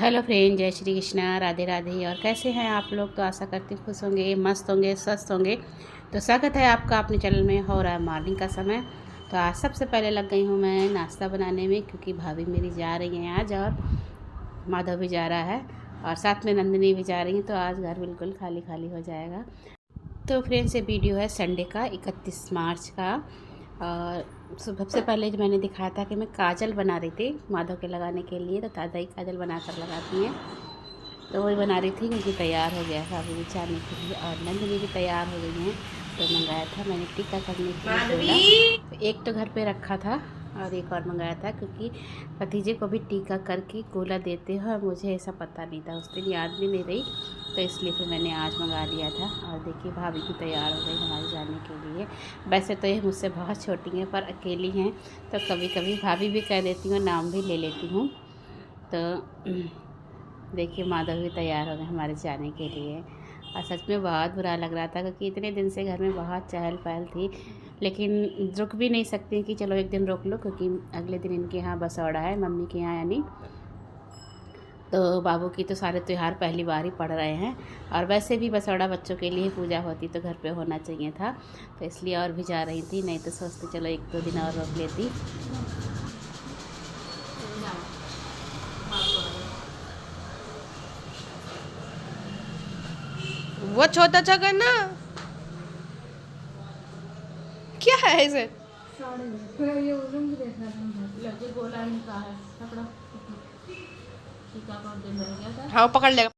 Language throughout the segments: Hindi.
हेलो फ्रेंड, जय श्री कृष्णा, राधे राधे। और कैसे हैं आप लोग? तो आशा करती हूँ खुश होंगे, मस्त होंगे, स्वस्थ होंगे। तो स्वागत है आपका अपने चैनल में। हो रहा है मॉर्निंग का समय। तो आज सबसे पहले लग गई हूँ मैं नाश्ता बनाने में, क्योंकि भाभी मेरी जा रही हैं आज और माधव भी जा रहा है और साथ में नंदिनी भी जा रही हैं। तो आज घर बिल्कुल खाली खाली हो जाएगा। तो फ्रेंड्स, ये वीडियो है संडे का, 31 मार्च का। और सबसे पहले जो मैंने दिखाया था कि मैं काजल बना रही थी माधव के लगाने के लिए। तो दादा ही काजल बना कर लगाती हैं, तो वही बना रही थी क्योंकि तैयार हो गया था अभी जाने के लिए। और नंदिनी भी तैयार हो गई हैं। तो मंगाया था मैंने टीका करने के लिए गोला। तो एक तो घर पे रखा था और एक और मंगाया था, क्योंकि भतीजे को भी टीका करके गोला देते हैं और मुझे ऐसा पता नहीं था, उस दिन याद भी नहीं रही। तो इसलिए फिर मैंने आज मंगा लिया था। और देखिए भाभी भी तैयार हो गई हमारे जाने के लिए। वैसे तो ये मुझसे बहुत छोटी हैं, पर अकेली हैं तो कभी कभी भाभी भी कह देती हूँ, नाम भी ले लेती हूँ। तो देखिए माधव भी तैयार हो गए हमारे जाने के लिए। और सच में बहुत बुरा लग रहा था, क्योंकि इतने दिन से घर में बहुत चहल पहल थी, लेकिन रुक भी नहीं सकती कि चलो एक दिन रोक लो, क्योंकि अगले दिन इनके यहाँ बसौड़ा है, मम्मी के यहाँ यानी। तो बाबू की तो सारे त्यौहार पहली बार ही पड़ रहे हैं। और वैसे भी बसौड़ा बच्चों के लिए पूजा होती तो घर पे होना चाहिए था। तो इसलिए और भी जा रही थी, नहीं तो सोचती चलो एक दो दिन और रोक लेती। वो छोटा सा करना क्या है इसे? गोला इनका है, हाँ पकड़ लेगा।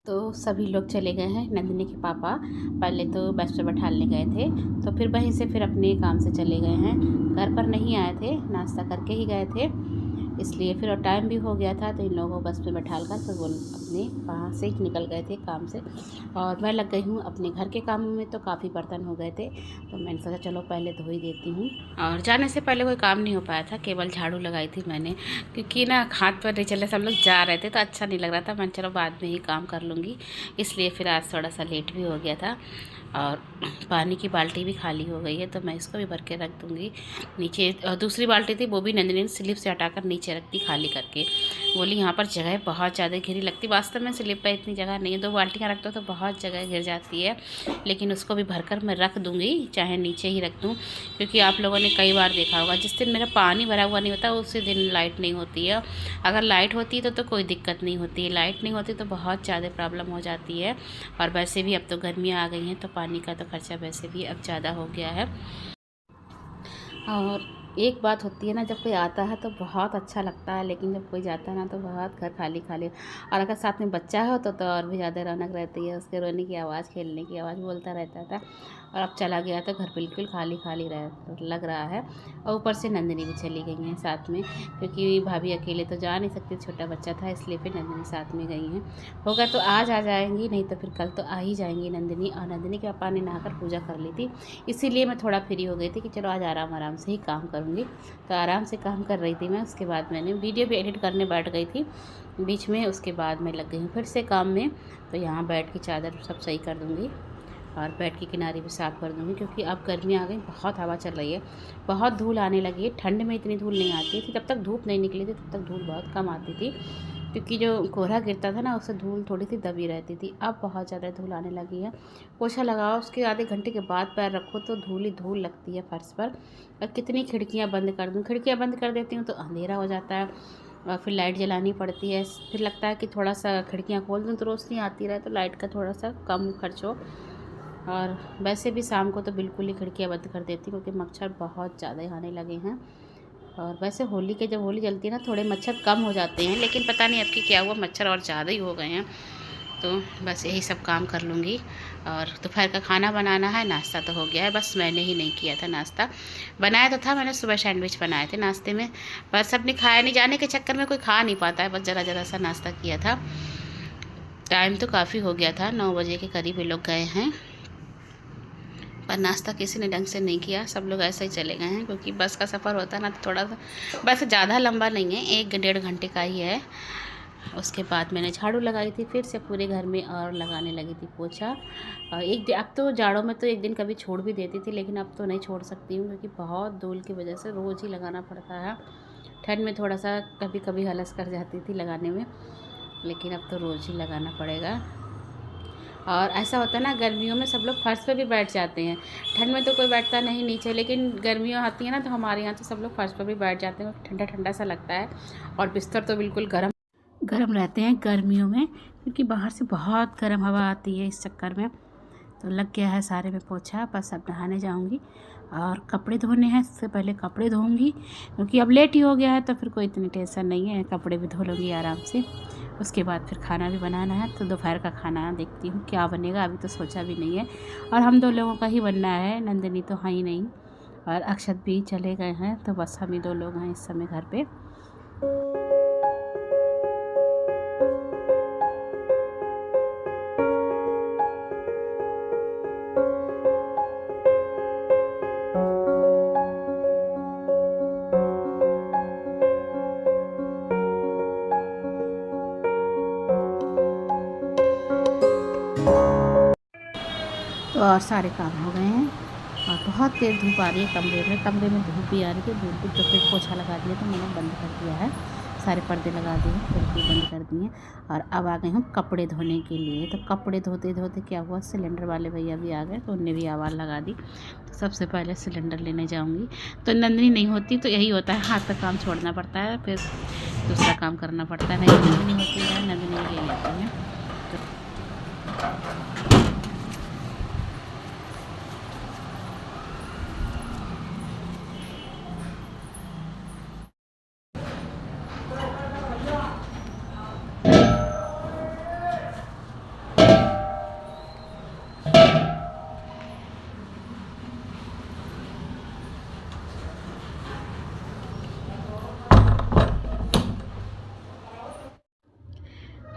तो सभी लोग चले गए हैं। नंदिनी के पापा पहले तो बस पे बैठाने गए थे, तो फिर वहीं से फिर अपने काम से चले गए हैं। घर पर नहीं आए थे, नाश्ता करके ही गए थे, इसलिए फिर और टाइम भी हो गया था। तो इन लोगों को बस पे बैठाल कर फिर वो अपने वहाँ से ही निकल गए थे काम से। और मैं लग गई हूँ अपने घर के कामों में। तो काफ़ी बर्तन हो गए थे, तो मैंने सोचा चलो पहले धो ही देती हूँ। और जाने से पहले कोई काम नहीं हो पाया था, केवल झाड़ू लगाई थी मैंने, क्योंकि ना हाथ पर नहीं चले, सब लोग जा रहे थे तो अच्छा नहीं लग रहा था। मैंने चलो बाद में ही काम कर लूँगी, इसलिए फिर आज थोड़ा सा लेट भी हो गया था। और पानी की बाल्टी भी खाली हो गई है, तो मैं इसको भी भर के रख दूँगी नीचे। दूसरी बाल्टी थी वो भी नंदिनी ने स्लिप से हटाकर नीचे रख दी खाली करके। बोली यहाँ पर जगह बहुत ज़्यादा घिरी लगती। वास्तव में स्लिप पर इतनी जगह नहीं है, 2 बाल्टियाँ रख दो तो बहुत जगह घिर जाती है। लेकिन उसको भी भरकर मैं रख दूँगी, चाहे नीचे ही रख दूँ, क्योंकि आप लोगों ने कई बार देखा होगा जिस दिन मेरा पानी भरा हुआ नहीं होता उसी दिन लाइट नहीं होती है। अगर लाइट होती है तो कोई दिक्कत नहीं होती है, लाइट नहीं होती तो बहुत ज़्यादा प्रॉब्लम हो जाती है। और वैसे भी अब तो गर्मियाँ आ गई हैं, तो पानी का तो खर्चा वैसे भी अब ज़्यादा हो गया है। और एक बात होती है ना, जब कोई आता है तो बहुत अच्छा लगता है, लेकिन जब कोई जाता है ना तो बहुत घर खाली खाली। और अगर साथ में बच्चा हो तो और भी ज़्यादा रौनक रहती है, उसके रोने की आवाज़, खेलने की आवाज़, बोलता रहता था। और अब चला गया तो घर बिल्कुल खाली खाली लग रहा है। और ऊपर से नंदिनी भी चली गई हैं साथ में, क्योंकि भाभी अकेले तो जा नहीं सकती, छोटा बच्चा था, इसलिए फिर नंदिनी साथ में गई हैं। होगा तो आज आ जाएंगी, नहीं तो फिर कल तो आ ही जाएंगी नंदिनी। और नंदिनी के पापा ने नहाकर पूजा कर ली थी, इसीलिए मैं थोड़ा फ्री हो गई थी कि चलो आज आराम आराम से ही काम करूँगी। तो आराम से काम कर रही थी मैं। उसके बाद मैंने वीडियो भी एडिट करने बैठ गई थी बीच में, उसके बाद मैं लग गई हूँ फिर से काम में। तो यहाँ बेड की चादर सब सही कर दूँगी और बेड की किनारी भी साफ़ कर दूँगी, क्योंकि अब गर्मी आ गई, बहुत हवा चल रही है, बहुत धूल आने लगी है। ठंड में इतनी धूल नहीं आती थी, तब तक धूप नहीं निकली थी, तब तक धूल बहुत कम आती थी, क्योंकि जो कोहरा गिरता था ना उससे धूल थोड़ी सी दबी रहती थी। अब बहुत ज़्यादा धूल आने लगी है। पोछा लगाओ, उसके आधे घंटे के बाद पैर रखो तो धूल ही धूल लगती है फर्श पर। और कितनी खिड़कियाँ बंद कर दूँ, खिड़कियाँ बंद कर देती हूँ तो अंधेरा हो जाता है, और फिर लाइट जलानी पड़ती है। फिर लगता है कि थोड़ा सा खिड़कियाँ खोल दूँ तो रोशनी आती रहे, तो लाइट का थोड़ा सा कम खर्च हो। और वैसे भी शाम को तो बिल्कुल ही खिड़कियाँ बंद कर देती हूँ, क्योंकि मच्छर बहुत ज़्यादा आने लगे हैं। और वैसे होली के जब होली जलती है ना, थोड़े मच्छर कम हो जाते हैं, लेकिन पता नहीं अब की क्या हुआ, मच्छर और ज़्यादा ही हो गए हैं। तो बस यही सब काम कर लूँगी। और दोपहर का खाना बनाना है, नाश्ता तो हो गया है, बस मैंने ही नहीं किया था नाश्ता। बनाया तो था मैंने, सुबह सैंडविच बनाए थे नाश्ते में, पर सबने खाया नहीं, जाने के चक्कर में कोई खा नहीं पाता है, बस ज़रा ज़रा सा नाश्ता किया था। टाइम तो काफ़ी हो गया था, 9 बजे के करीब ये लोग गए हैं, पर नाश्ता किसी ने ढंग से नहीं किया, सब लोग ऐसे ही चले गए हैं। क्योंकि बस का सफ़र होता है ना, तो थोड़ा सा, बस ज़्यादा लंबा नहीं है, 1 डेढ़ घंटे का ही है। उसके बाद मैंने झाड़ू लगाई थी फिर से पूरे घर में और लगाने लगी थी पोछा। अब तो जाड़ों में तो एक दिन कभी छोड़ भी देती थी, लेकिन अब तो नहीं छोड़ सकती हूँ क्योंकि बहुत धूल की वजह से रोज़ ही लगाना पड़ता है। ठंड में थोड़ा सा कभी कभी आलस कर जाती थी लगाने में, लेकिन अब तो रोज़ ही लगाना पड़ेगा। और ऐसा होता है ना, गर्मियों में सब लोग फर्श पे भी बैठ जाते हैं। ठंड में तो कोई बैठता नहीं नीचे, लेकिन गर्मियों आती है ना तो हमारे यहाँ तो सब लोग फर्श पे भी बैठ जाते हैं। ठंडा ठंडा सा लगता है और बिस्तर तो बिल्कुल गर्म गर्म रहते हैं गर्मियों में, क्योंकि बाहर से बहुत गर्म हवा आती है। इस चक्कर में तो लग गया है सारे में पोछा। बस अब नहाने जाऊंगी और कपड़े धोने हैं। इससे पहले कपड़े धोऊंगी क्योंकि अब लेट ही हो गया है, तो फिर कोई इतनी टेंशन नहीं है, कपड़े भी धो लूँगी आराम से। उसके बाद फिर खाना भी बनाना है, तो दोपहर का खाना देखती हूँ क्या बनेगा, अभी तो सोचा भी नहीं है। और हम 2 लोगों का ही बनना है, नंदिनी तो है ही नहीं और अक्षत भी चले गए हैं, तो बस हम ही 2 लोग हैं इस समय घर पे। तो और सारे काम हो गए हैं और बहुत तेज़ धूप आ रही है कमरे में धूप भी आ रही है। धूप भी तो फिर पोछा लगा दिया तो मैंने बंद कर दिया है, सारे पर्दे लगा दिए, खिड़की बंद कर दिए। और अब आ गए हम कपड़े धोने के लिए। तो कपड़े धोते धोते क्या हुआ, सिलेंडर वाले भैया भी आ गए, तो उनने भी आवाज़ लगा दी। तो सबसे पहले सिलेंडर लेने जाऊँगी। तो नंदिनी नहीं होती तो यही होता है, हाथ का काम छोड़ना पड़ता है, फिर दूसरा काम करना पड़ता है। नहीं नंदिनी होती है, नंदिनी ले लेती हैं।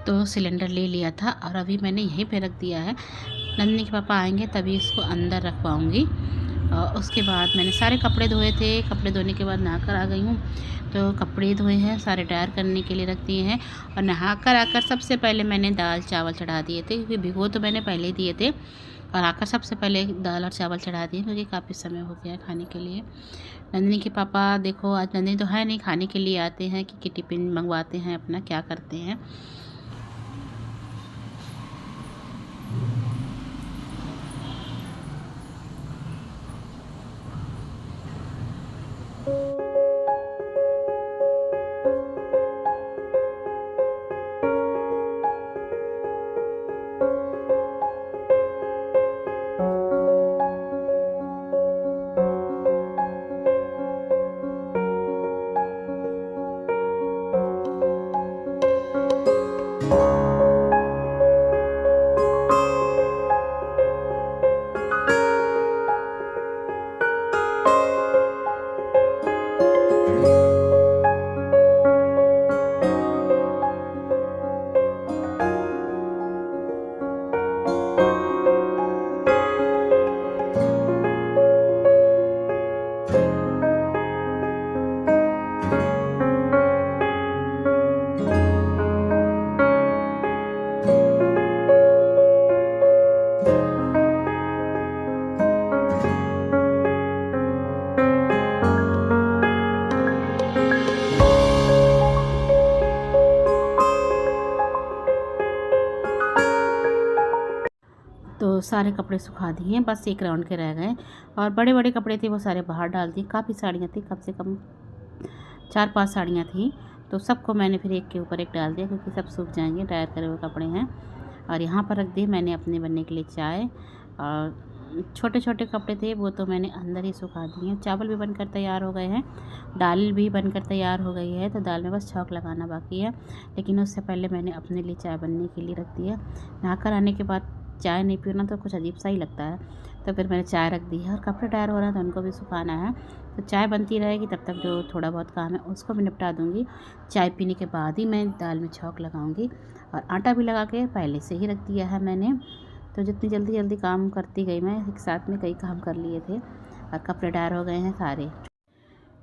तो सिलेंडर ले लिया था और अभी मैंने यहीं पे रख दिया है। नंदिनी के पापा आएंगे तभी इसको अंदर रख पाऊँगी। और उसके बाद मैंने सारे कपड़े धोए थे। कपड़े धोने के बाद नहाकर आ गई हूँ। तो कपड़े धोए हैं, सारे ड्रायर करने के लिए रख दिए हैं। और नहाकर आकर सबसे पहले मैंने दाल चावल चढ़ा दिए थे, क्योंकि भिगो तो मैंने पहले ही दिए थे। और आकर सबसे पहले दाल और चावल चढ़ा दिए, क्योंकि काफ़ी समय हो गया है खाने के लिए। नंदिनी के पापा देखो, आज नंदिनी तो है नहीं, खाने के लिए आते हैं कि टिफ़िन मंगवाते हैं अपना, क्या करते हैं। तो सारे कपड़े सुखा दिए, बस एक राउंड के रह गए। और बड़े बड़े कपड़े थे वो सारे बाहर डाल दिए। काफ़ी साड़ियाँ थी, कम से कम 4-5 साड़ियाँ थी, तो सबको मैंने फिर एक के ऊपर एक डाल दिया, क्योंकि सब सूख जाएंगे, ड्रायर करे हुए कपड़े हैं। और यहाँ पर रख दी मैंने अपने बनने के लिए चाय। और छोटे छोटे कपड़े थे वो तो मैंने अंदर ही सुखा दिए हैं। चावल भी बनकर तैयार हो गए हैं, दाल भी बनकर तैयार हो गई है। तो दाल में बस छौंक लगाना बाकी है, लेकिन उससे पहले मैंने अपने लिए चाय बनने के लिए रख दिया। नहाकर आने के बाद चाय नहीं पीना तो कुछ अजीब सा ही लगता है, तो फिर मैंने चाय रख दी है। और कपड़े तैयार हो रहे हैं तो उनको भी सुखाना है, तो चाय बनती रहेगी, तब तक जो थोड़ा बहुत काम है उसको भी निपटा दूँगी। चाय पीने के बाद ही मैं दाल में छौंक लगाऊँगी। और आटा भी लगा के पहले से ही रख दिया है मैंने। तो जितनी जल्दी जल्दी काम करती गई मैं, एक साथ में कई काम कर लिए थे। और कपड़े तैयार हो गए हैं सारे।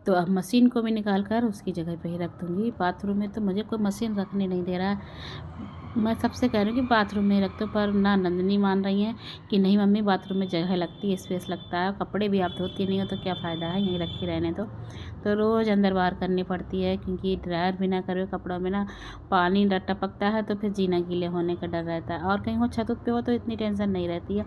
तो अब मशीन को भी निकाल कर उसकी जगह पे ही रख दूँगी। बाथरूम में तो मुझे कोई मशीन रखने नहीं दे रहा है। मैं सबसे कह रही हूँ कि बाथरूम में रख दो, पर ना नंदनी मान रही हैं कि नहीं मम्मी बाथरूम में जगह लगती है, स्पेस लगता है, कपड़े भी आप धोती नहीं हो तो क्या फ़ायदा है, यहीं रखे रहने दो। तो रोज़ अंदर बाहर करनी पड़ती है, क्योंकि ड्रायर भी ना करे कपड़ों में ना पानी टपकता है तो फिर जीना गीले होने का डर रहता है। और कहीं वो छत पे हो तो इतनी टेंशन नहीं रहती है,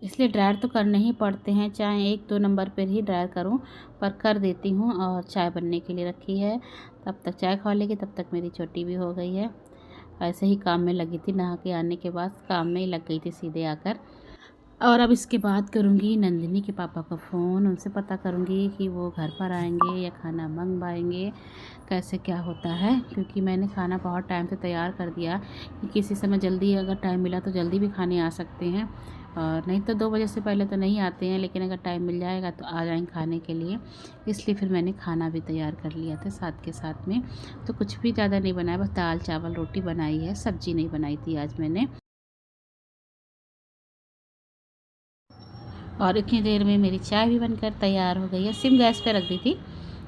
इसलिए ड्रायर तो करने ही पड़ते हैं, चाहे 1-2 नंबर पर ही ड्रायर करूं, पर कर देती हूं। और चाय बनने के लिए रखी है, तब तक चाय खा लेगी, तब तक मेरी छोटी भी हो गई है। ऐसे ही काम में लगी थी, नहा के आने के बाद काम में ही लग गई थी सीधे आकर। और अब इसके बाद करूँगी नंदिनी के पापा को फ़ोन, उनसे पता करूँगी कि वो घर पर आएंगे या खाना मंगवाएंगे, कैसे क्या होता है। क्योंकि मैंने खाना बहुत टाइम से तैयार कर दिया कि किसी समय जल्दी अगर टाइम मिला तो जल्दी भी खाने आ सकते हैं, और नहीं तो 2 बजे से पहले तो नहीं आते हैं, लेकिन अगर टाइम मिल जाएगा तो आ जाएंगे खाने के लिए। इसलिए फिर मैंने खाना भी तैयार कर लिया था साथ के साथ में। तो कुछ भी ज़्यादा नहीं बनाया, बस दाल चावल रोटी बनाई है, सब्ज़ी नहीं बनाई थी आज मैंने। और इतनी देर में मेरी चाय भी बनकर तैयार हो गई है। सिम गैस पे रख दी थी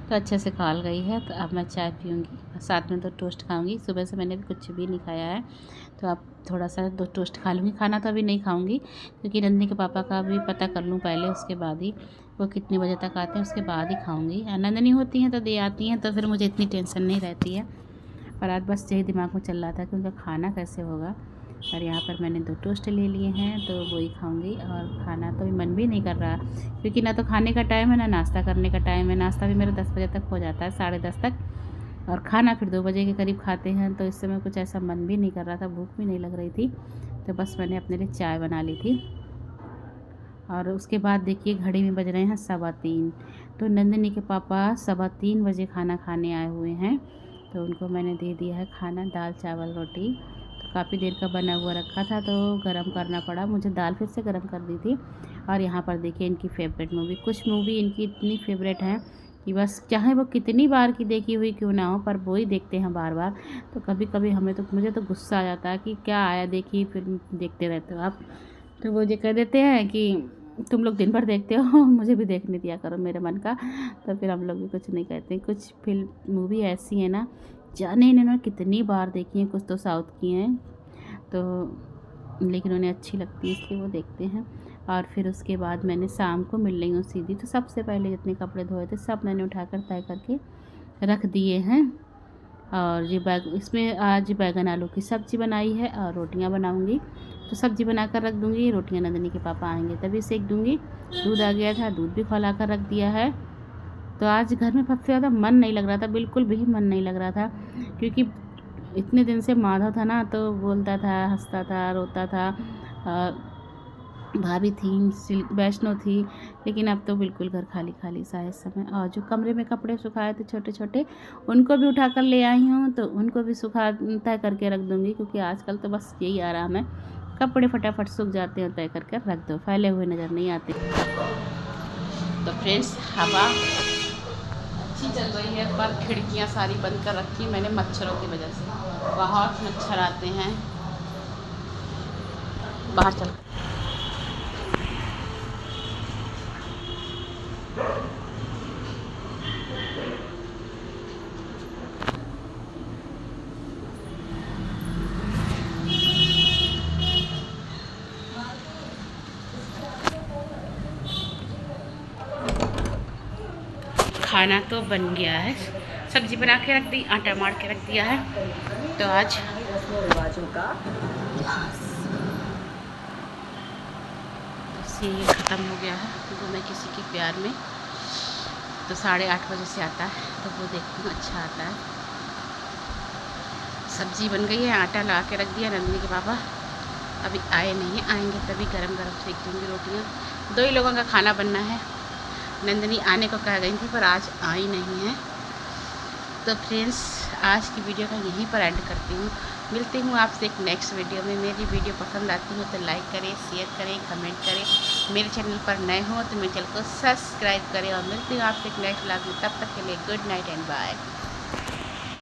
तो अच्छे से खौल गई है। तो अब मैं चाय पीऊँगी, साथ में 2 टोस्ट खाऊंगी। सुबह से मैंने भी कुछ भी नहीं खाया है, तो अब थोड़ा सा 2 टोस्ट खा लूँगी। खाना तो अभी नहीं खाऊंगी, क्योंकि नंदिनी के पापा का भी पता कर लूँ पहले, उसके बाद ही वो कितने बजे तक आते हैं उसके बाद ही खाऊँगी। नंदिनी होती हैं तो दे आती हैं, तो फिर मुझे इतनी टेंशन नहीं रहती है। पर आज बस यही दिमाग में चल रहा था कि उनका खाना कैसे होगा। और यहाँ पर मैंने 2 टोस्ट ले लिए हैं, तो वही खाऊंगी। और खाना तो मन भी नहीं कर रहा, क्योंकि ना तो खाने का टाइम है ना नाश्ता करने का टाइम है। नाश्ता भी मेरा 10 बजे तक हो जाता है, 10:30 तक, और खाना फिर 2 बजे के करीब खाते हैं। तो इस समय कुछ ऐसा मन भी नहीं कर रहा था, भूख भी नहीं लग रही थी, तो बस मैंने अपने लिए चाय बना ली थी। और उसके बाद देखिए घड़ी में बज रहे हैं 3:15। तो नंदिनी के पापा 3:15 बजे खाना खाने आए हुए हैं, तो उनको मैंने दे दिया है खाना, दाल चावल रोटी। तो काफ़ी देर का बना हुआ रखा था, तो गरम करना पड़ा मुझे, दाल फिर से गरम कर दी थी। और यहाँ पर देखिए इनकी फेवरेट मूवी, कुछ मूवी इनकी इतनी फेवरेट हैं कि बस चाहे वो कितनी बार की देखी हुई क्यों ना हो, पर वो ही देखते हैं बार बार। तो कभी कभी मुझे तो गुस्सा आ जाता है कि क्या आया देखिए फिल्म देखते रहते हो आप। तो वो ये कह देते हैं कि तुम लोग दिन भर देखते हो, मुझे भी देखने दिया करो मेरे मन का। तो फिर हम लोग भी कुछ नहीं कहते। कुछ फिल्म मूवी ऐसी है ना, जाने इन्होंने कितनी बार देखी हैं, कुछ तो साउथ की हैं, तो लेकिन उन्हें अच्छी लगती है इसलिए वो देखते हैं। और फिर उसके बाद मैंने शाम को मिल रही हूँ सीधी, तो सबसे पहले जितने कपड़े धोए थे सब मैंने उठाकर तय करके रख दिए हैं। और ये इसमें आज बैगन आलू की सब्ज़ी बनाई है और रोटियां बनाऊंगी। तो सब्ज़ी बनाकर रख दूंगी, रोटियां नंदिनी के पापा आएंगे तभी सेक दूंगी। दूध आ गया था, दूध भी खौला कर रख दिया है। तो आज घर में सबसे ज़्यादा मन नहीं लग रहा था, बिल्कुल भी मन नहीं लग रहा था, क्योंकि इतने दिन से माधव था ना, तो बोलता था, हंसता था, रोता था। भाभी थी, वैष्णो थी, लेकिन अब तो बिल्कुल घर खाली खाली सा है इस समय। और जो कमरे में कपड़े सुखाए थे छोटे छोटे, उनको भी उठा कर ले आई हूँ, तो उनको भी सुखा तय करके रख दूँगी, क्योंकि आजकल तो बस यही आराम है, कपड़े फटाफट सूख जाते हैं, तय करके रख दो, फैले हुए नज़र नहीं आते। तो फ्रेंड्स हवा अच्छी चल रही है, पर खिड़कियाँ सारी बंद कर रखी मैंने मच्छरों की वजह से, बहुत मच्छर आते हैं। बाहर चल खाना तो बन गया है, सब्जी बना के रख दी, आटा मार के रख दिया है। तो आज रिवाजों का सीरियल ख़त्म हो गया है, वो मैं किसी के प्यार में, तो 8:30 बजे से आता है, तो वो देखती हूँ, अच्छा आता है। सब्जी बन गई है, आटा ला के रख दिया। नंदिनी के पापा अभी आए नहीं हैं, आएंगे तभी गरम गरम सेक दूँगी रोटियाँ। 2 ही लोगों का खाना बनना है। नंदिनी आने को कह गई थी, पर आज आई नहीं है। तो फ्रेंड्स आज की वीडियो का यहीं पर एंड करती हूँ। मिलती हूँ आपसे एक नेक्स्ट वीडियो में। मेरी वीडियो पसंद आती हो तो लाइक करें, शेयर करें, कमेंट करें। मेरे चैनल पर नए हो तो मेरे चैनल को सब्सक्राइब करें। और मिलती हूँ आपसे एक नेक्स्ट व्लॉग में, तब तक के लिए गुड नाइट एंड बाय।